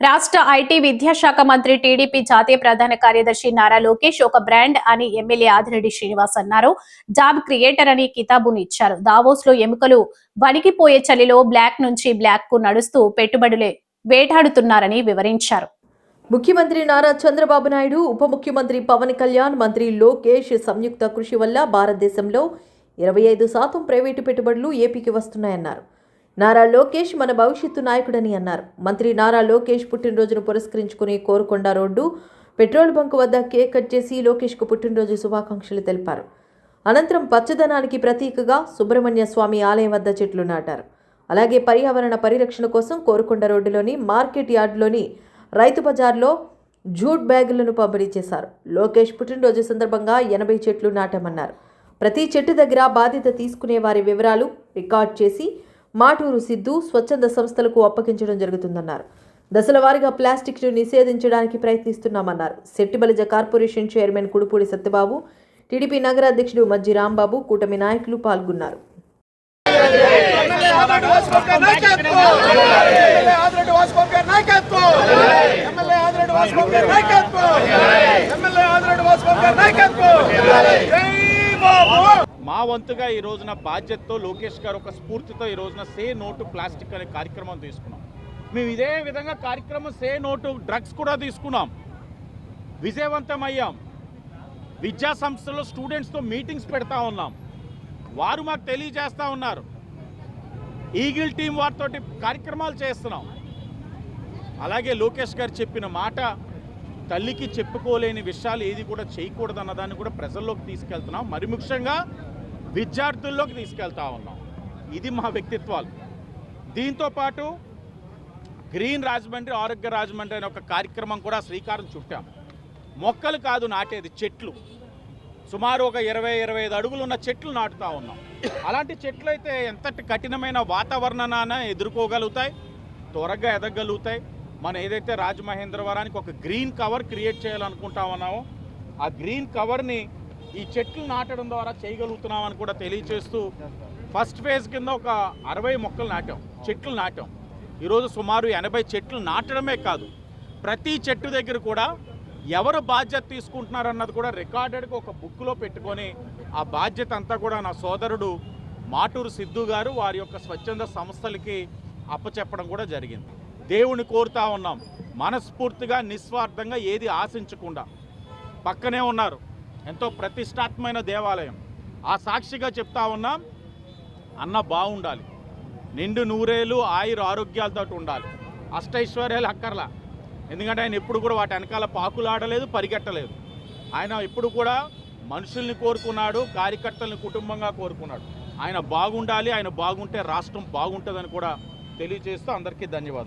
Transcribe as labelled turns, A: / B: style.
A: రాష్ట్ర ఐటీ విద్యాశాఖ మంత్రి టీడీపీ జాతీయ ప్రధాన కార్యదర్శి నారా లోకేష్ ఒక బ్రాండ్ అని ఎమ్మెల్యే ఆదిరెడ్డి శ్రీనివాస్ అన్నారు. జాబ్ క్రియేటర్ అని కితాబుని ఇచ్చారు. దావోస్ లో ఎముకలు వణికిపోయే చలిలో బ్లాక్ నుంచి బ్లాక్ కు నడుస్తూ పెట్టుబడులే వేటాడుతున్నారని వివరించారు.
B: ముఖ్యమంత్రి నారా చంద్రబాబు నాయుడు, ఉప ముఖ్యమంత్రి పవన్ కళ్యాణ్, మంత్రి లోకేష్ సంయుక్త కృషి వల్ల భారతదేశంలో 25% ప్రైవేటు పెట్టుబడులు ఏపీకి వస్తున్నాయన్నారు. నారా లోకేష్ మన భవిష్యత్తు నాయకుడని అన్నారు. మంత్రి నారా లోకేష్ పుట్టినరోజును పురస్కరించుకుని కోరుకొండ రోడ్డు పెట్రోల్ బంక్ వద్ద కేక్ కట్ చేసి లోకేష్కు పుట్టినరోజు శుభాకాంక్షలు తెలిపారు. అనంతరం పచ్చదనానికి ప్రతీకగా సుబ్రహ్మణ్య స్వామి ఆలయం వద్ద చెట్లు నాటారు. అలాగే పర్యావరణ పరిరక్షణ కోసం కోరుకొండ రోడ్డులోని మార్కెట్ యార్డులోని రైతు బజార్లో జూట్ బ్యాగులను పంపిణీ చేశారు. లోకేష్ పుట్టినరోజు సందర్భంగా 80 చెట్లు నాటామన్నారు. ప్రతి చెట్టు దగ్గర బాధ్యత తీసుకునే వారి వివరాలు రికార్డ్ చేసి మాటూరు సిద్ధు స్వచ్ఛంద సంస్థలకు అప్పగించడం జరుగుతుందన్నారు. దశల వారీగా ప్లాస్టిక్ను నిషేధించడానికి ప్రయత్నిస్తున్నామన్నారు. Settibalija corporation chairman Kudupudi Satyababu, TDP నగర అధ్యక్షుడు మజ్జి రాంబాబు, కూటమి నాయకులు పాల్గొన్నారు.
C: మా వంతుగా ఈ రోజున బాధ్యతతో లోకేష్ గారు ఒక స్ఫూర్తితో ఈ రోజున సే నో టు ప్లాస్టిక్ అనే కార్యక్రమం తీసుకున్నాం. మేము ఇదే విధంగా కార్యక్రమం సే నో టు డ్రగ్స్ కూడా తీసుకున్నాం. విజయవంతమయ్యాం. విద్యా సంస్థల్లో స్టూడెంట్స్తో మీటింగ్స్ పెడతా ఉన్నాం. వారు మాకు తెలియజేస్తూ ఉన్నారు. ఈగిల్ టీం వారితో కార్యక్రమాలు చేస్తున్నాం. అలాగే లోకేష్ గారు చెప్పిన మాట, తల్లికి చెప్పుకోలేని విషయాలు ఏది కూడా చేయకూడదు అన్నదాన్ని కూడా ప్రజల్లోకి తీసుకెళ్తున్నాం. మరి ముఖ్యంగా విద్యార్థుల్లోకి తీసుకెళ్తా ఉన్నాం. ఇది మా వ్యక్తిత్వాలు. దీంతోపాటు గ్రీన్ రాజమండ్రి, ఆరోగ్య రాజమండ్రి అనే ఒక కార్యక్రమం కూడా శ్రీకారం చుట్టాం. మొక్కలు కాదు నాటేది, చెట్లు. సుమారు ఒక 20-25 అడుగులు ఉన్న చెట్లు నాటుతూ ఉన్నాం. అలాంటి చెట్లు అయితే ఎంతటి కఠినమైన వాతావరణాన్ని ఎదుర్కోగలుగుతాయి, త్వరగా ఎదగలుగుతాయి. మనం ఏదైతే రాజమహేంద్రవరానికి ఒక గ్రీన్ కవర్ క్రియేట్ చేయాలనుకుంటా ఉన్నామో ఆ గ్రీన్ కవర్ని ఈ చెట్లు నాటడం ద్వారా చేయగలుగుతున్నామని కూడా తెలియచేస్తూ ఫస్ట్ ఫేజ్ కింద ఒక 60 మొక్కలు నాటాం, చెట్లు నాటాం. ఈరోజు సుమారు 80 చెట్లు నాటడమే కాదు, ప్రతి చెట్టు దగ్గర కూడా ఎవరు బాధ్యత తీసుకుంటున్నారన్నది కూడా రికార్డెడ్గా ఒక బుక్లో పెట్టుకొని ఆ బాధ్యత అంతా కూడా నా సోదరుడు మాటూరు సిద్ధు గారు వారి యొక్క స్వచ్ఛంద సంస్థలకి అప్పచెప్పడం కూడా జరిగింది. దేవుని కోరుతా ఉన్నాం, మనస్ఫూర్తిగా నిస్వార్థంగా ఏది ఆశించకుండా. పక్కనే ఉన్నారు ఎంతో ప్రతిష్టాత్మైన దేవాలయం, ఆ సాక్షిగా చెప్తా ఉన్నాం, అన్న బాగుండాలి, నిండు నూరేళ్ళు ఆయుర ఆరోగ్యాలతో ఉండాలి, అష్టైశ్వర్యాలు అక్కర్లా. ఎందుకంటే ఆయన ఎప్పుడు కూడా వాటి వెనకాల పాకులాడలేదు, పరిగెట్టలేదు. ఆయన ఎప్పుడు కూడా మనుషుల్ని కోరుకున్నాడు, కార్యకర్తల్ని కుటుంబంగా కోరుకున్నాడు. ఆయన బాగుండాలి, ఆయన బాగుంటే రాష్ట్రం బాగుంటుందని కూడా తెలియజేస్తూ అందరికీ ధన్యవాదాలు.